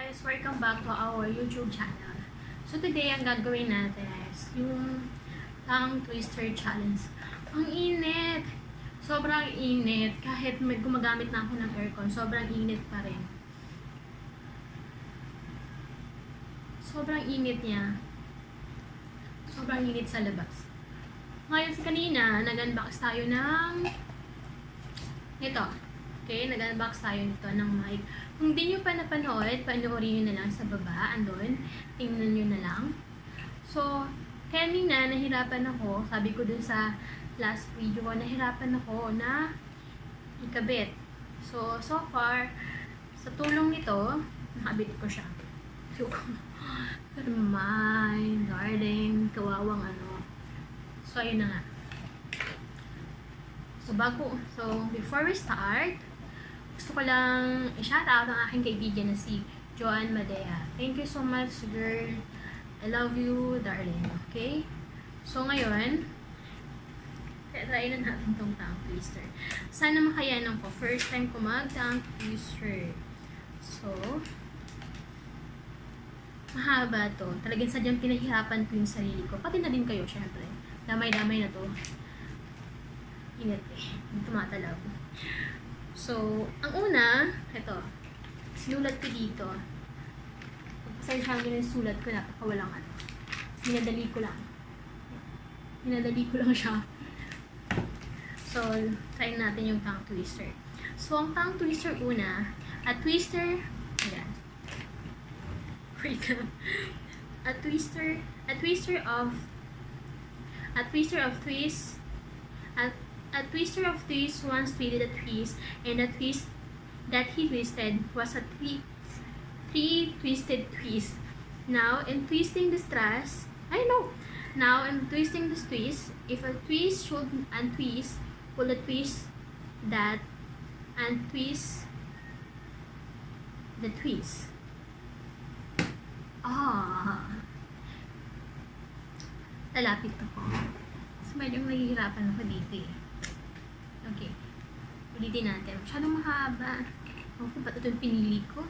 guys! Welcome back to our YouTube channel. So today, ang gagawin natin is yung tongue twister challenge. Ang init! Sobrang init. Kahit may gumagamit na ako ng aircon, sobrang init pa rin. Sobrang init niya. Sobrang init sa labas. Ngayon kanina, nag-unbox tayo ng nito. Okay, nag-unbox tayo nito ng mic. Kung di nyo pa napanood, panoorin nyo na lang sa baba, andun. Tingnan nyo na lang. So, kanina, nahirapan ako, sabi ko dun sa last video ko, nahirapan ako na ikabit. So far, sa tulong nito, nakabit ko siya. Pero my darling, kawawang ano. So, ayun na nga. So, before we start, gusto ko lang i-shoutout ang aking kaibigan na si Joan Madea. Thank you so much, girl. I love you, darling. Okay? So, ngayon, try na natin tong tongue twister. Sana makayanan ko. First time ko mag-tongue twister. So, mahaba to. Talagang sadyang pinahirapan ko yung sarili ko. Pati na din kayo, syempre. Damay-damay na to. Ingat eh. Tumatalab. So, ang una, ito. Sinulat ko dito. Pagpasensyahan nyo na yung sulat ko, napakawalang ano. Minadali ko lang. Minadali ko lang siya. So, try natin yung tongue twister. So, ang tongue twister una, a twister, ayan. Wait lang. A twister of twist once twisted a twist, and the twist that he twisted was a three twisted twist. Now in twisting this twist, if a twist should untwist, will a twist that untwist the twist. Lalapit ako. So, medyo mahihirapan ako dito eh. Okay. Ulitin natin. Masyadong mahaba. Okay, ba't ito yung pinili ko?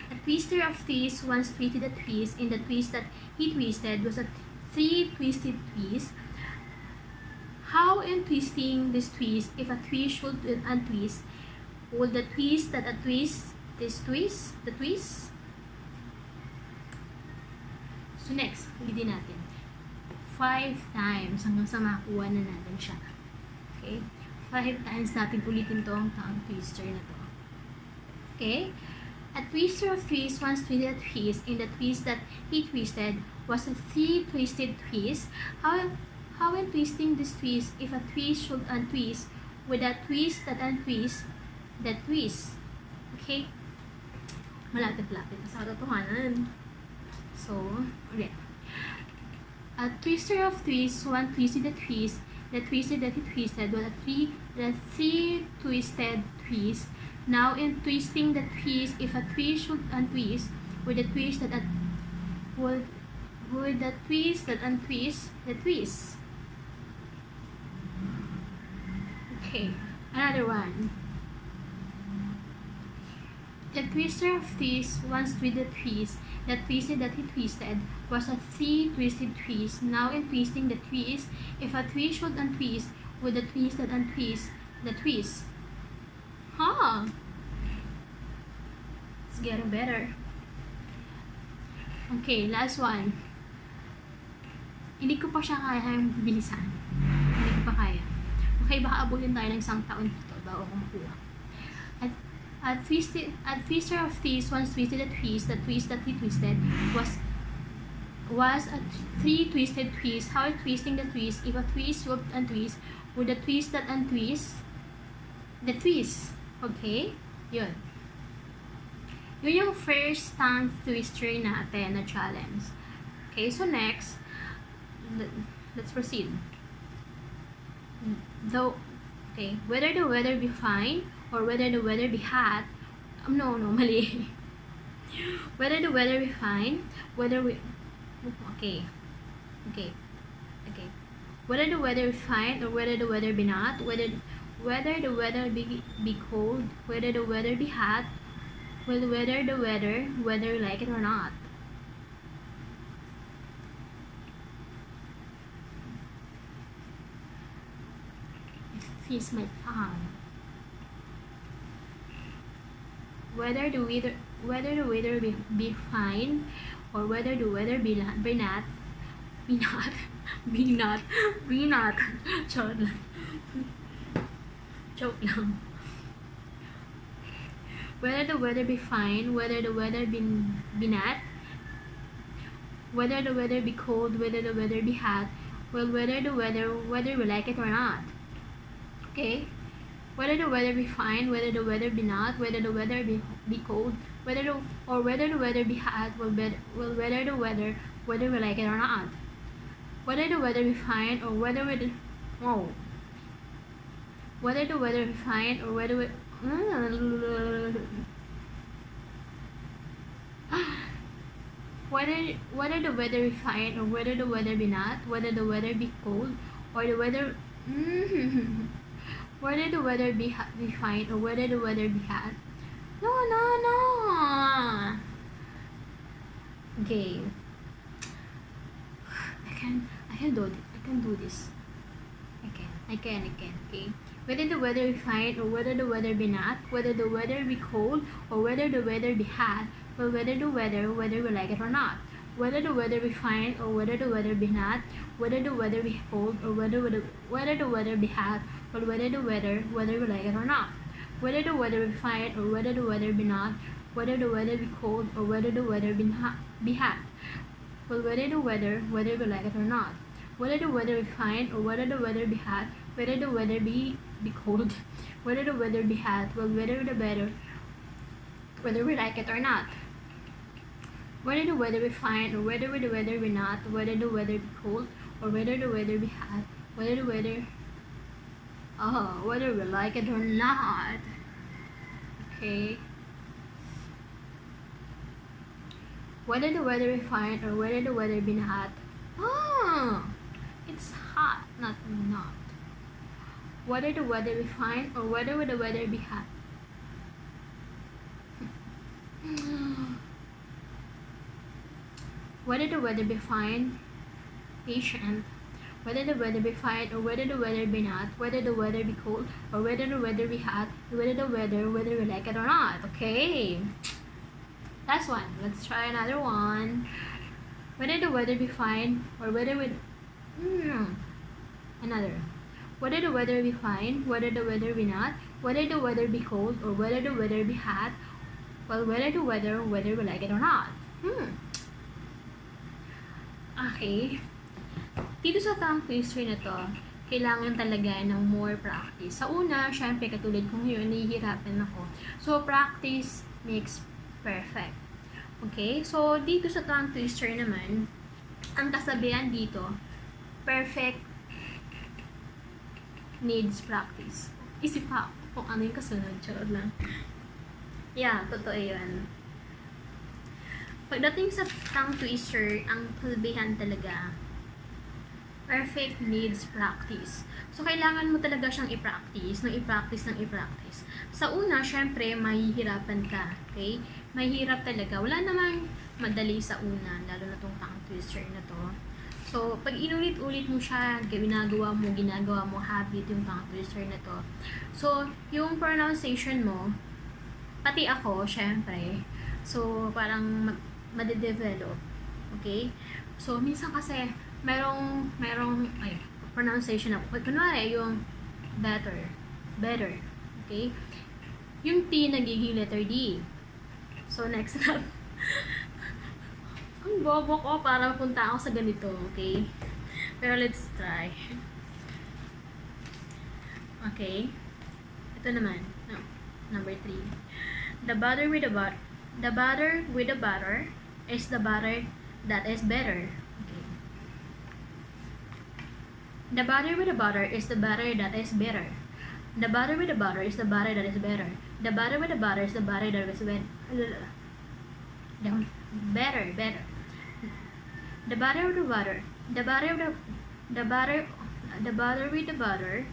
A twister of twist once twisted a twist, and the twist that he twisted was a three twisted twist. How in twisting this twist, if a twist should untwist, would the twist that untwist this twist? The twist? So next, ulitin natin. 5 times hanggang sa makuha na natin siya. Okay? 5 times natin ulitin to ang tongue twister na to. Okay? A twister of twist once twisted a twist, and the twist that he twisted was a three twisted twist. How in twisting this twist, if a twist should untwist, with a twist that untwist the twist. Okay? Malapit-lapit sa katotohanan. So, ulit. A twister of twist once twisted a twist, the twist that he twisted was a three twisted twist. Now in twisting the twist, if a twist should untwist, with the twist that untwist the twist. Okay, another one. The twister of twist once twisted the twist, the twist that he twisted was a three twisted twist. Now in twisting the twist, if a twist should untwist, with the twist that untwist the twist. It's getting better. Okay, last one. Hindi ko pa siya kayang bilisan. Hindi ko pa kaya. Okay, baka abutin tayo ng isang taon dito bago ko makuha. A twister of twist once twisted a twist, the twist that he twisted was a three twisted twist. How twisting the twist, if a twist should untwist, with the twist that untwist the twist. Okay? Yun. Yun yung first tongue twister natin na challenge. Okay, so next, let's proceed. Whether the weather be fine or whether the weather be hot, mali. Whether the weather be fine, whether the weather be fine or whether the weather be not, whether the weather be cold, whether the weather be hot, will weather the weather, whether you like it or not. If he's my fan. Whether the weather be fine, or whether the weather be not, be not. Joke lang. Joke lang. Whether the weather be fine, whether the weather be not, whether the weather be cold, whether the weather be hot, well, whether we like it or not. Okay? Whether the weather be fine, whether the weather be not, whether the weather be cold, whether the weather be hot, whether we like it or not. Whether the weather be fine, or whether the weather be fine, or whether whether the weather be fine, or whether the weather be not, whether the weather be cold, or the weather whether the weather be fine, or whether the weather be hot. No. Okay. I can do this. I can. Okay. Whether the weather be fine, or whether the weather be not, whether the weather be cold, or whether the weather be hot, or whether we like it or not. Whether the weather be fine, or whether the weather be not, whether the weather be cold, or whether the weather be hot, or whether we like it or not. Whether the weather be fine, or whether the weather be not, whether the weather be cold, or whether the weather be hot. Well, whether we like it or not. Whether the weather be fine, or whether the weather be hot, whether the weather be cold, whether the weather be hot, well, whether we like it or not. Whether the weather be fine, or whether the weather be not, whether the weather be cold, or whether the weather be hot, whether we like it or not. Okay. Whether the weather be fine, or whether the weather be hot. It's hot, not. Whether the weather be fine, or whether the weather be hot. Whether the weather be fine, patient. Whether the weather be fine, or whether the weather be not, whether the weather be cold, or whether the weather be hot, whether we like it or not. Okay. Last one. Let's try another one. Whether the weather be fine, or whether another. Whether the weather be fine, whether the weather be not, whether the weather be cold, or whether the weather be hot, well, whether we like it or not. Okay. Dito sa tongue twister na to, kailangan talaga ng more practice. Sa una, syempre, katulad ko ngayon, nahihirapan ako. So, practice makes perfect. Okay? So, dito sa tongue twister naman, ang kasabihan dito, perfect needs practice. Isip pa kung ano yung kasunod. Charot lang. Yeah, totoo yun. Pagdating sa tongue twister, ang kasabihan talaga, perfect needs practice. So, kailangan mo talaga siyang i-practice. Sa una, syempre, mahihirapan ka. Okay? Mahirap talaga. Wala namang madali sa una, lalo na tong tongue twister na to. So, pag inulit-ulit mo siya, ginagawa mo habit yung tongue twister na to. So, yung pronunciation mo, pati ako, syempre. So, parang made-develop. Okay? So, minsan kasi, merong pronunciation ako. Kunwari, yung better. Okay? Yung T nagiging letter D. So, next na. Ang bobo ko para punta ako sa ganito. Okay? Pero let's try. Okay? Ito naman. No. Number 3. The butter with the butter. The butter with the butter is the butter that is better. Okay. The butter with the butter is the butter that is better. The butter with the butter is the butter that is better. The butter with the butter is the butter that is better. Better. The butter with the butter. The butter with the butter. The butter with the butter.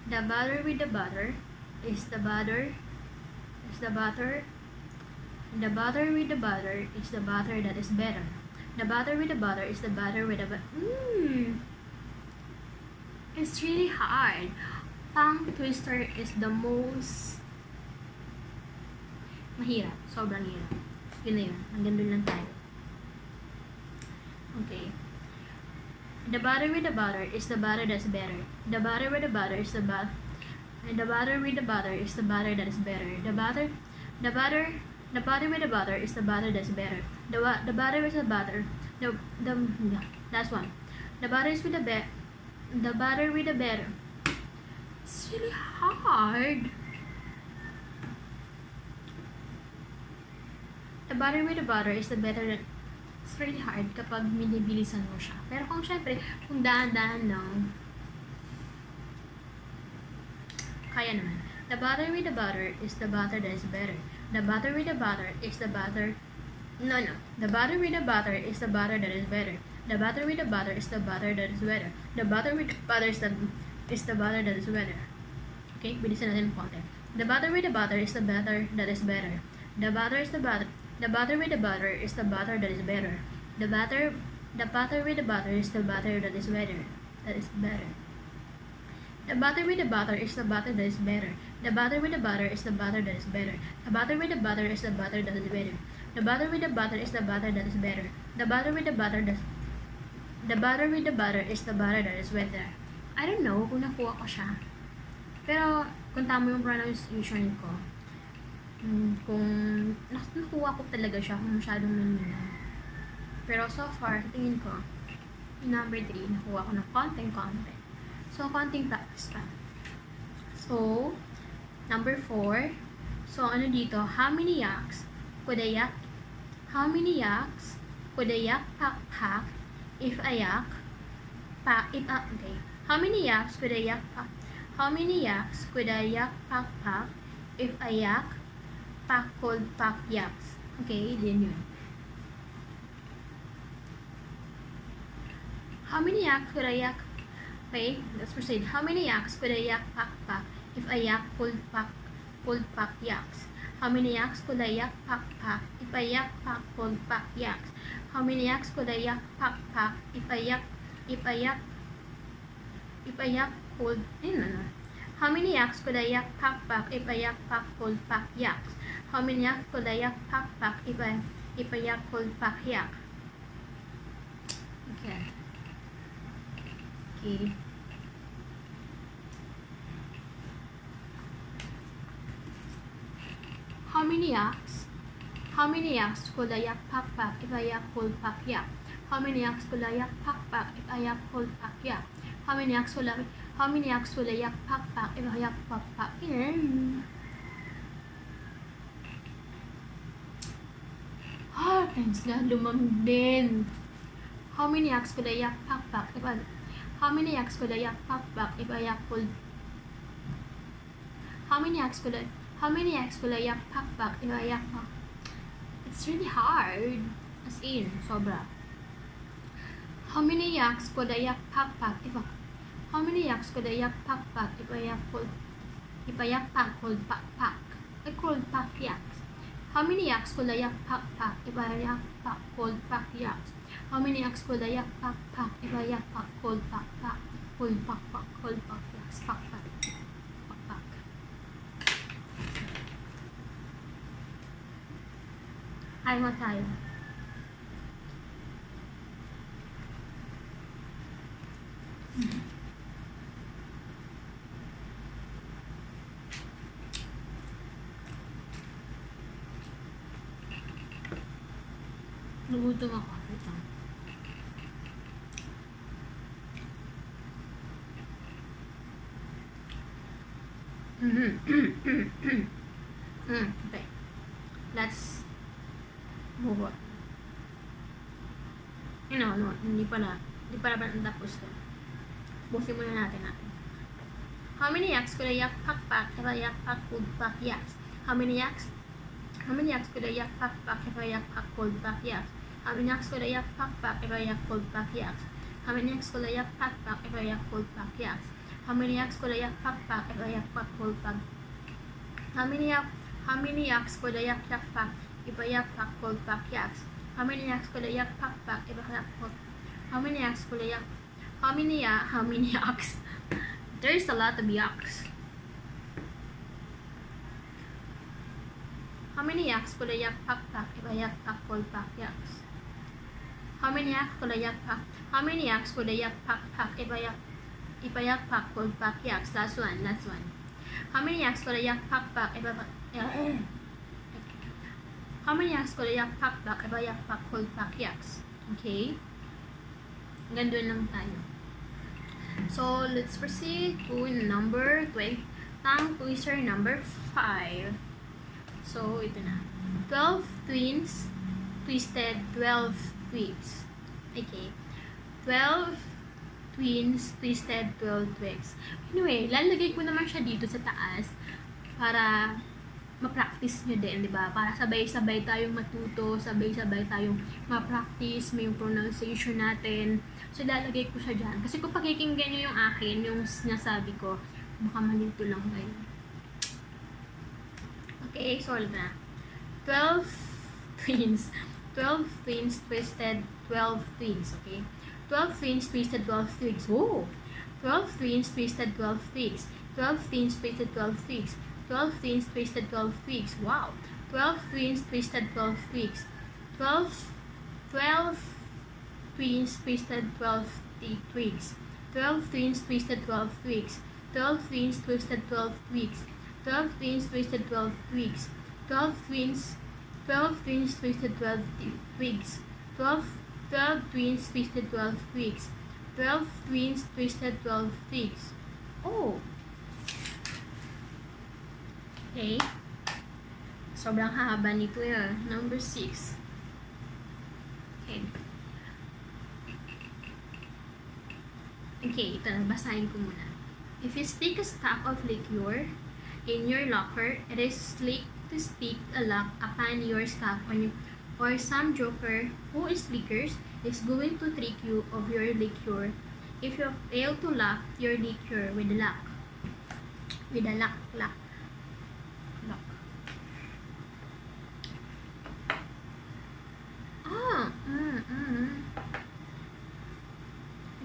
The butter with the butter is the butter. Is the butter The butter with the butter is the butter that is better. The butter with the butter is the butter with the butter. It's really hard. Tongue twister is the most mahirap. Sobrang hirap. Yun na yun. Hanggang doon lang tayo. Okay. The butter with the butter is the butter that's better. The butter with the butter is the butter. And the butter with the butter is the butter that is better. The butter with the butter is the butter that's better. The butter is the butter. The last one. The butter is with the the butter with the better. It's really hard. The butter with the butter is the better that. It's really hard kapag minibilisan mo siya. Pero kung syempre, kung dahan-dahan lang, kaya naman. The butter with the butter is the butter that is better. The butter with the butter is the butter. No. The butter with the butter is the butter that is better. The butter with the butter is the butter that is better. The butter with the butter is the butter that is better. Okay, bilisan natin ng konti. The butter with the butter is the butter that is better. The butter is the butter. The butter with the butter is the butter that is better. The butter with the butter is the butter that is better. That is better. The butter with the butter is the butter that is better. The butter with the butter is the butter that is better. The butter with the butter is the butter that is better. The butter with the butter is the butter that is better. The butter with the butter is the butter that is better. I don't know kung nakuha ko siya. Pero kung tama yung pronunciation ko, kung nakuha ko talaga siya kung masyadong nanina. Pero so far, tingin ko, yung number 3, nakuha ko ng konting. So, konting practice pa. So, number 4. So, ano dito? How many yaks could a yak pack if a yak pack okay. How many yaks could a yak pack if a yak pack could pack yaks? Okay, din yun. How many yaks could a yak Okay, let's proceed. How many yaks could a yak pack if a yak could pack yaks? How many yaks could a yak pack if a yak could pack yaks? How many yaks could a yak pack if a yak could How many yaks could a yak pack if a yak could pack yaks? How many yaks could a yak pack if a yak could pack yak? Okay. How many yaks could a yak pack if a yak could pack yak? How many yaks could a yak pack if a yak could pack yak? How many yaks could a yak pack if a yak pack thanks God, lumam din. How many yaks could a yak pack if a How many yaks could a yak pack if a yak could? How many yaks could a yak pack if a yak pack? It's really hard. As in, sobra. How many yaks could a yak pack if a? How many yaks could a yak pack if a yak could? If a yak pack could pack? I could pack yaks. How many yaks could a yak pack if a yak pack could pack yaks? How many yaks could a yak pack if a yak pack could pack yaks? Pack. Ay mo tayo. Nagutom ako. Ito. Okay. Let's move on. No, hindi pa na tapos to. Busin muna natin. How many yaks could a yak pack if a yak pack could pack yaks? How many yaks could a yak pack if a yak pack could pack yaks? How many yaks could a yak pack if a yak could pack yaks? How many yaks could a yak pack if a yak could pack yaks? How many yaks could a yak pack if a yak could pack? How many yaks could a yak pack Iba yak pak cold pak yaks. How many yaks could a yak pak pak? Iba yak cold. How many yaks could a yak? How many yaks? There's a lot of yaks. How many yaks could a yak pak pak? Iba yak pak cold pak yaks. How many yaks could a yak pak? How many yaks could a yak pak pak? Iba yak pak cold pak yaks. Last one. How many yaks could a yak pak pak? Iba How many yaks could a yak pak pak? Iba yak pak cold pak yaks. Okay? Gandun lang tayo. So, let's proceed to number 12. Tongue twister number 5. So, ito na. 12 twins twisted 12 twigs. Okay. 12 twins twisted 12 twigs. Anyway, lalagay ko naman siya dito sa taas para ma-practice nyo din, di ba? Para sabay-sabay tayong matuto, sabay-sabay tayong ma-practice, may yung pronunciation natin. So, lalagay ko siya dyan. Kasi kung pakikinggan nyo yung akin, yung sinasabi ko, baka malito lang kayo. Okay, solve na. 12 twins. 12 twins twisted 12 twigs, okay? 12 twins twisted 12 twigs. Oh! 12 twins twisted 12 twigs. 12 twins twisted 12 twigs. 12 twins twisted 12 twigs. Wow! 12 twins twisted 12 twigs. 12 twins twisted 12 twigs. 12 twins twisted 12 twigs. 12 twins twisted 12 twigs. 12 twins twisted 12 twigs. 12 twins twisted 12 twigs. 12 twins twisted 12 twigs. 12 twins twisted 12 twigs. Oh! Okay. Sobrang haba nito yun. Number 6. Okay. Okay, ito na. Basahin ko muna. If you stick a stack of liquor in your locker, it is slick to stick a lock upon your stack or some joker who is liquors is going to trick you of your liquor if you fail to lock your liquor with a lock. With a lock.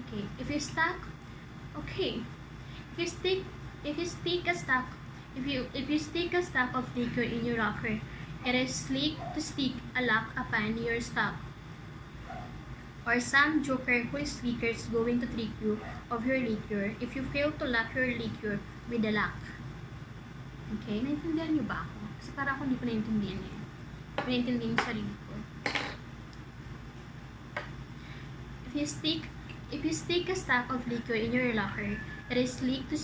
Okay, if you stick a stack of liquor in your locker, it is slick to stick a lock upon your stack, or some joker who is liquor is going to trick you of your liquor if you fail to lock your liquor with a lock. Okay, naintindihan niyo ba ako? Kasi parang ako hindi ko naintindihan niyo. Naintindihan yung sarili ko. If you stick a stack of liquor in your locker, it is slick to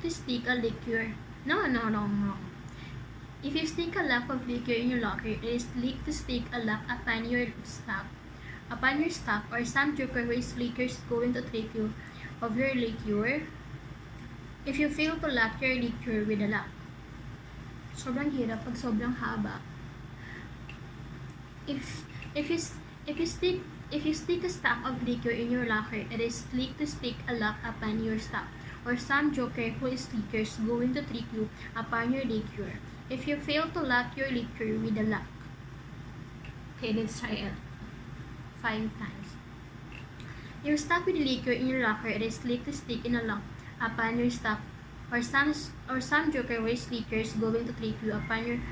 stick a liquor. No. If you stick a lock of liquor in your locker, it is slick to stick a lock upon your stack, or some joker who is liquor is going to trick you of your liquor if you fail to lock your liquor with a lock. Sobrang hirap pag sobrang haba. If you stick a stack of liquor in your locker, it is slick to stick a lock upon your stack, or some joker who is liquor is going to trick you upon your liquor if you fail to lock your liquor with a lock. Okay, let's try it 5 times. You're stuck with liquor in your locker, it is slick to stick in a lock upon your stack, or some joker who is liquor is going to trick you upon your...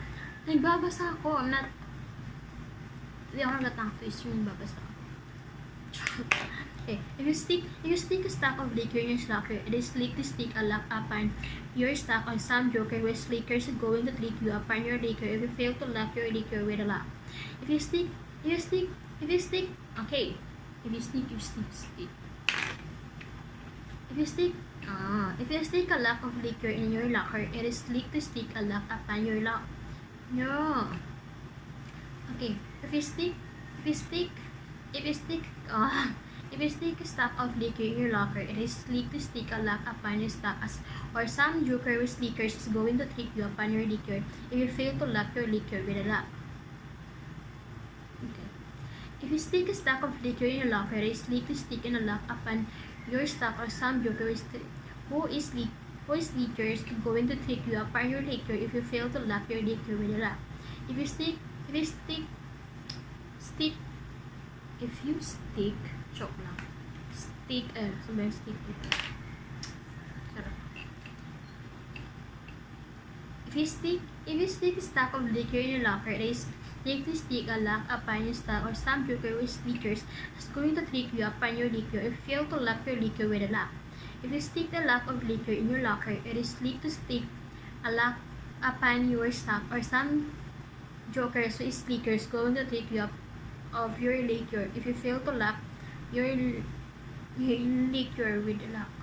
Nagbabasa ako, hindi ako nagatang twist yung nagbabasa. Okay. If you stick a stack of liquor in your locker, it is slick to stick a lock upon your stack, on some joker with liquor is going to trick you upon your liquor if you fail to lock your liquor with a lock. If you stick a lock of liquor in your locker, it is slick to stick a lock upon your lock. No. Okay. If you stick a stack of liquor in your locker, it is slick to stick a lock upon your stack, or some joker with liquors is going to trick you upon your liquor if you fail to lock your liquor with a lock. Okay. If you stick a stack of liquor in your locker, it is slick to stick in a lock upon your stack, or some joker who is liquor is going to trick you upon your liquor if you fail to lock your liquor with a lock. If you stick If you stick, if you stick, joke lang. Stick, sabi stick ito. Sarap. If you stick a stack of liquor in your locker, it is likely stick a lock upon your stack or some joker with sneakers is going to trick you upon your liquor if you fail to lock your liquor with a lock. If you stick the lock of liquor in your locker, it is likely to stick a lock upon your stack or some jokers with sneakers going to trick you up of your liquor if you fail to lock your liquor with a lock.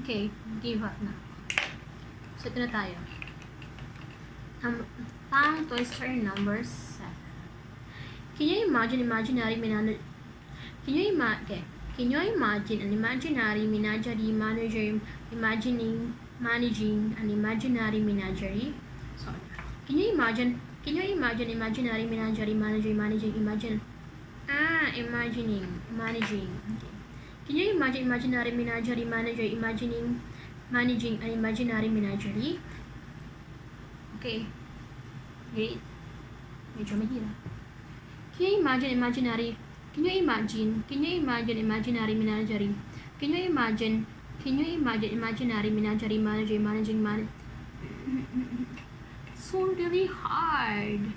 Okay, give up na. So, ito na tayo. Tongue twister number 7. Can you imagine an imaginary menagerie manager managing an imaginary menagerie? Sorry. Can you imagine imaginary menagerie managing? Okay. Can you imagine imaginary menagerie manager managing an imaginary menagerie? Okay. Great. Medyo mahirap. Can you imagine imaginary imaginary menagerie? Can you imagine imaginary menagerie managing? So really hard.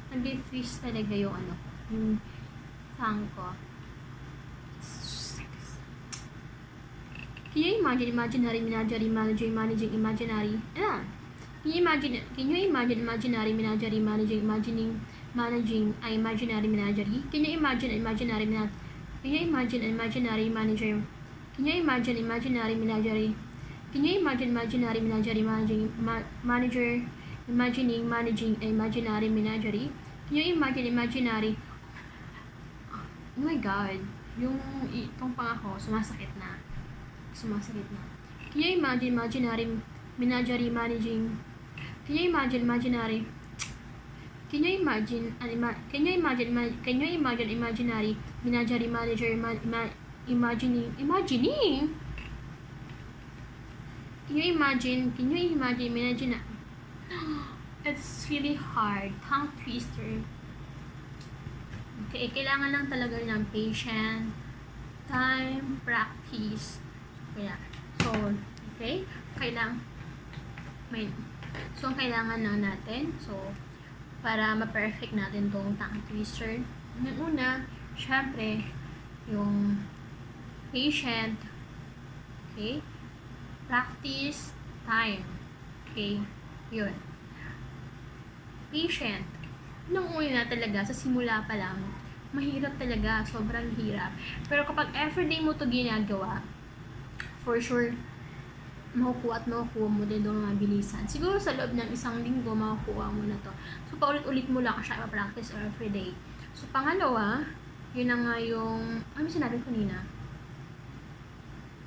Nag-freeze talaga yung yung tongue ko. Can you imagine imaginary menagerie managing imaginary? Can you imagine imaginary menagerie managing an imaginary menagerie? Can you imagine imaginary manager? Can you imagine imaginary menagerie managing an imaginary menagerie? Can you imagine imaginary? Oh my God, itong pangako sumasakit na. Can you imagine imaginary menagerie managing? Can you imagine imaginary menagerie manager imagining? Can you imagine? It's really hard. Tongue twister. Okay, kailangan lang talaga ng patience, time, practice. Kaya, okay, kailangan lang natin, para ma-perfect natin tong tongue twister, yung una, syempre, yung patient, okay, practice, time, okay, yun. Patient, nung una talaga, sa simula pa lang, mahirap talaga, sobrang hirap. Pero kapag everyday mo to ginagawa, for sure, makukuha mo din doon mabilisan. Siguro sa loob ng isang linggo, makukuha mo na to. So, paulit-ulit mo lang siya i-practice everyday. So, pangalawa, yun na nga yung, ano sinabi ko nina?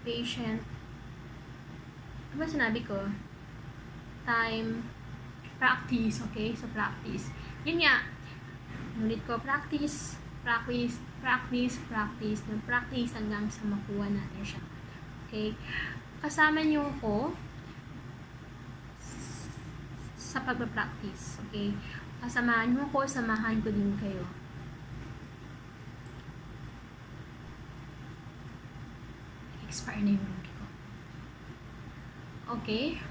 Patient. Ano ba sinabi ko? Time, practice, okay? So, practice. Yun nga, ulit ko, practice hanggang sa makuha natin siya. Okay? Kasama niyo ko sa pag-practice. Okay? Samahan ko din kayo. Expire na yung mood ko. Okay?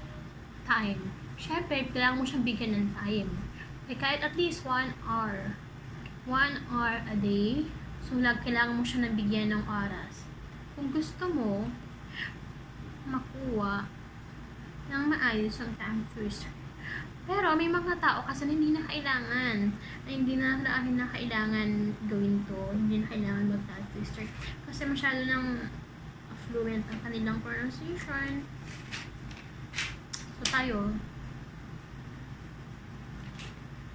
Time. Siyempre, kailangan mo siyang bigyan ng time. Okay, kahit at least 1 hour. 1 hour a day. So, kailangan mo siya nabigyan ng oras. Kung gusto mo makuha ng maayos ang tongue twister. Pero may mga tao kasi hindi na kailangan gawin to, hindi na kailangan mag-tongue twister kasi masyado ng fluent ang kanilang pronunciation. So tayo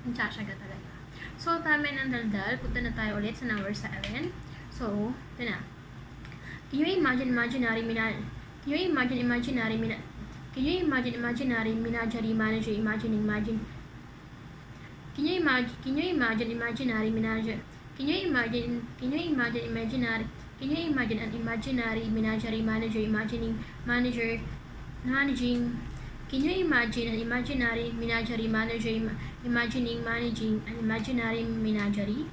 nagsasyaga talaga. So tama ng daldal, punta na tayo ulit sa number 7. So ito na. Can you imagine imaginary menagerie imagining? Can you imagine imaginary menagerie manager imagining? Can you imagine imaginary menagerie? Can you imagine an imaginary menagerie manager managing Can you imagine an imaginary menagerie imagining managing an imaginary menagerie?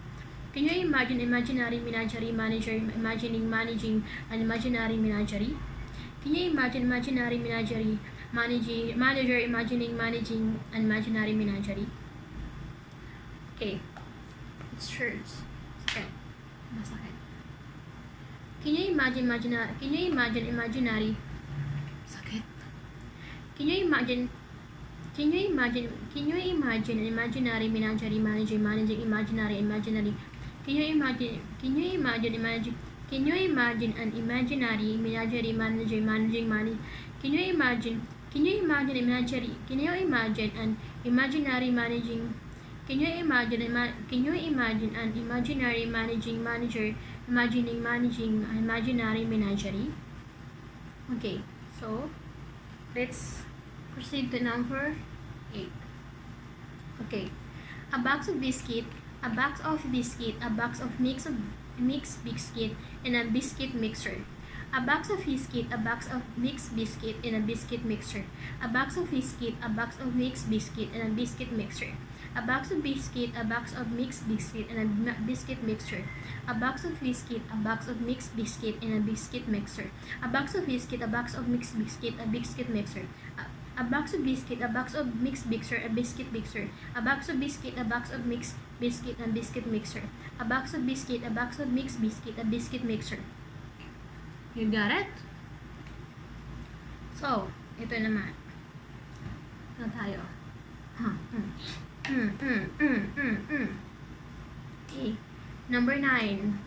Can you imagine imaginary menagerie imagining managing an imaginary menagerie? Can you imagine imaginary menagerie manager imagining managing an imaginary menagerie? Okay. It hurts. Sakit. Masakit. Can you imagine imaginary sakit? Can you imagine an imaginary menagerie managing imaginary can you imagine an imaginary menagerie managing can you imagine an imaginary managing can you imagine an imaginary manager imagining managing an imaginary menagerie? Okay, so let's proceed to number 8. Okay, a box of biscuit, a box of mixed biscuit, and a biscuit mixer. A box of biscuit, a box of mixed biscuit, and a biscuit mixer. A box of biscuit, a box of mixed biscuit, and a biscuit mixer. A box of biscuit, a box of mixed biscuit, and a biscuit mixer. A box of biscuit, a box of mixed biscuit, and a biscuit mixer. A box of biscuit, a box of mixed biscuit, a biscuit mixer. A box of biscuit, a box of mixed mixer, a biscuit mixer. A box of biscuit, a box of mixed biscuit, and biscuit mixer. A box of biscuit, a box of mixed biscuit, a biscuit mixer. You got it? So, ito naman. Ito tayo. Okay. Number 9.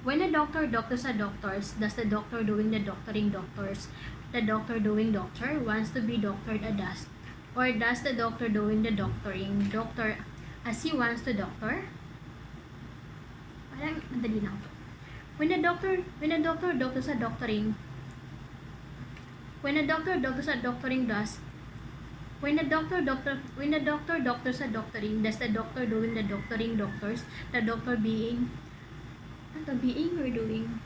When a doctor doctors a doctors, does the doctor doing the doctoring doctors? The doctor doing doctor wants to be doctored a does? Or does the doctor doing the doctoring doctor as he wants to doctor? Parang madali lang to. When a doctor doctors a doctoring, when a doctor doctors a doctoring does, when a doctor doctors a doctoring, does the doctor doing the doctoring doctors, the doctor being, ano being or doing?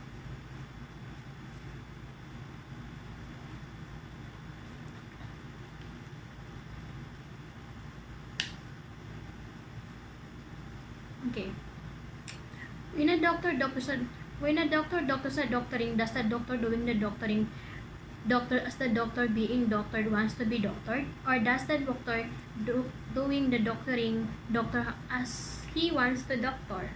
Okay. When a doctor doctors a doctoring, does the doctor doing the doctoring doctor as the doctor being doctored wants to be doctored? Or does the doctor doing the doctoring doctor as he wants to doctor?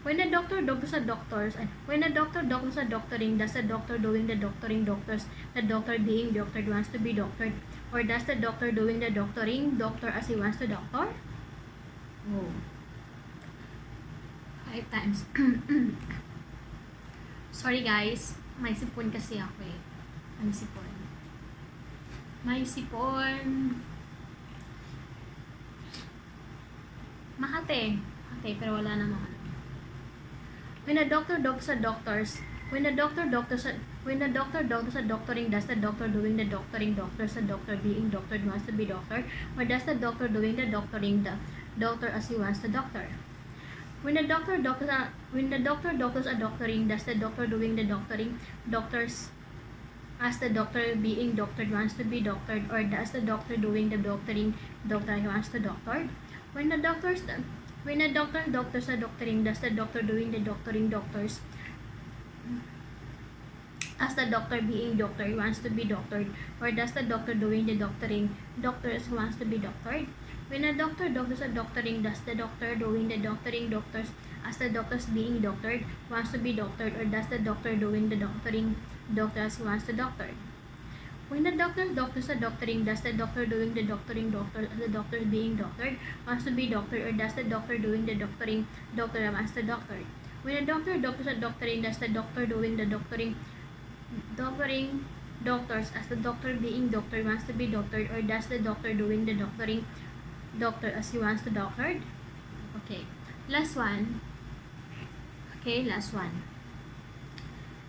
When a doctor doctors a doctors, when a doctor doctors a doctoring, does the doctor doing the doctoring doctors, the doctor being doctored wants to be doctored? Or does the doctor doing the doctoring doctor as he wants to doctor? Oh. 5 times. Sorry guys, may sipon kasi ako eh. May sipon. Makate, pero wala namang ano. When a doctor doctors a doctors, when a doctor doctors a doctoring, does the doctor doing the doctoring doctors, the doctor being doctored wants to be doctored? Or does the doctor doing the doctoring the doctor as he wants to doctor? When the doctor doctors a doctoring, does the doctor doing the doctoring doctors as the doctor being doctored wants to be doctored? Or does the doctor doing the doctoring doctor he wants to doctored? When a doctor doctors a doctoring, does the doctor doing the doctoring doctors as the doctor being doctored wants to be doctored? Or does the doctor doing the doctoring doctors who wants to be doctored? When a doctor doctors a doctoring, does the doctor doing the doctoring doctors as the doctors being doctored wants to be doctored? Or does the doctor doing the doctoring doctors who wants to doctor? When the doctor doctors a doctoring, does the doctor doing the doctoring doctor as the doctor being doctored wants to be doctored? Or does the doctor doing the doctoring doctor wants to doctor? When a doctor doctors a doctoring, does the doctor doing the doctoring doctors as the doctor being doctored wants to be doctored? Or does the doctor doing the doctoring doctor as he wants to doctored? Okay, last one.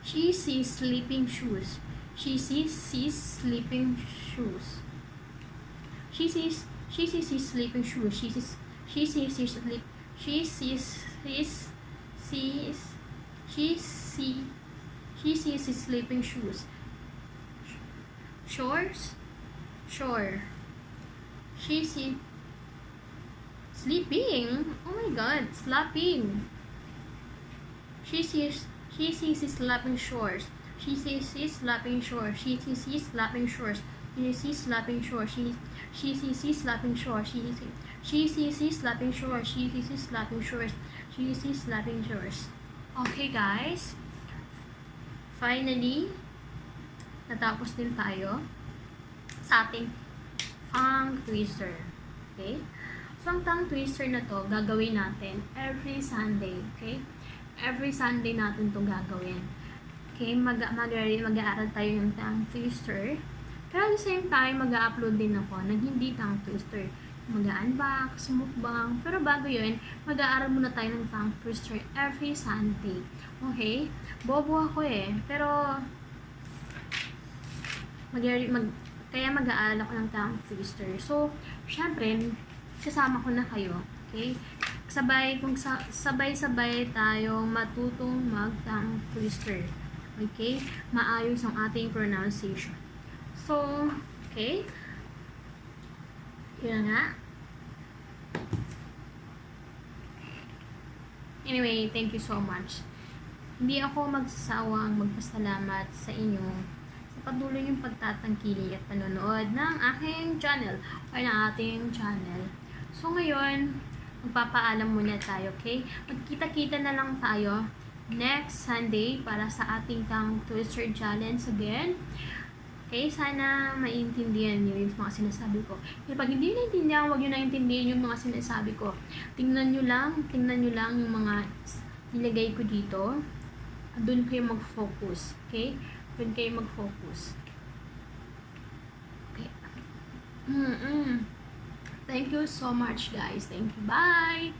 She sees sleeping shoes. She sees sleeping shoes. She sees sleeping shoes. She see she sees his sleeping shoes. Shores? Shore. She see sleeping. Oh my god, slapping. She sees his slapping shores. She sees his slapping shores. She sees his slapping shores. She sees slapping shores. She sees his slapping shores. She sees his slapping shores. She sees his slapping shores. She sees slapping shores. Okay guys. Finally, natapos din tayo sa ating tongue twister. Okay? So, ang tongue twister na to, gagawin natin every Sunday. Okay? Every Sunday natin to gagawin. Okay? Mag-aaral tayo ng tongue twister. Pero at the same time, mag-upload din ako ng hindi tongue twister. Mag-unbox, mukbang. Pero bago yun, mag-aaral muna tayo ng tongue twister every Sunday. Okay? Bobo ako eh. Pero, kaya mag-aaral ako ng tongue twister. So, syempre, kasama ko na kayo. Okay? Sabay-sabay tayong matutong mag-tongue twister. Okay? Maayos ang ating pronunciation. So, okay? Yun nga. Anyway, thank you so much. Hindi ako magsasawang magpasalamat sa inyo sa patuloy yung pagtatangkilik at panonood ng aking channel o ng ating channel. So, ngayon, magpapaalam muna tayo, okay? Magkita-kita na lang tayo next Sunday para sa ating tongue twister challenge again. Okay, sana maintindihan niyo yung mga sinasabi ko. Pero pag hindi naintindihan, huwag niyo naintindihan yung mga sinasabi ko. Tingnan niyo lang yung mga nilagay ko dito. Doon kayo mag-focus. Okay? Doon kayo mag-focus. Okay. Thank you so much, guys. Thank you. Bye!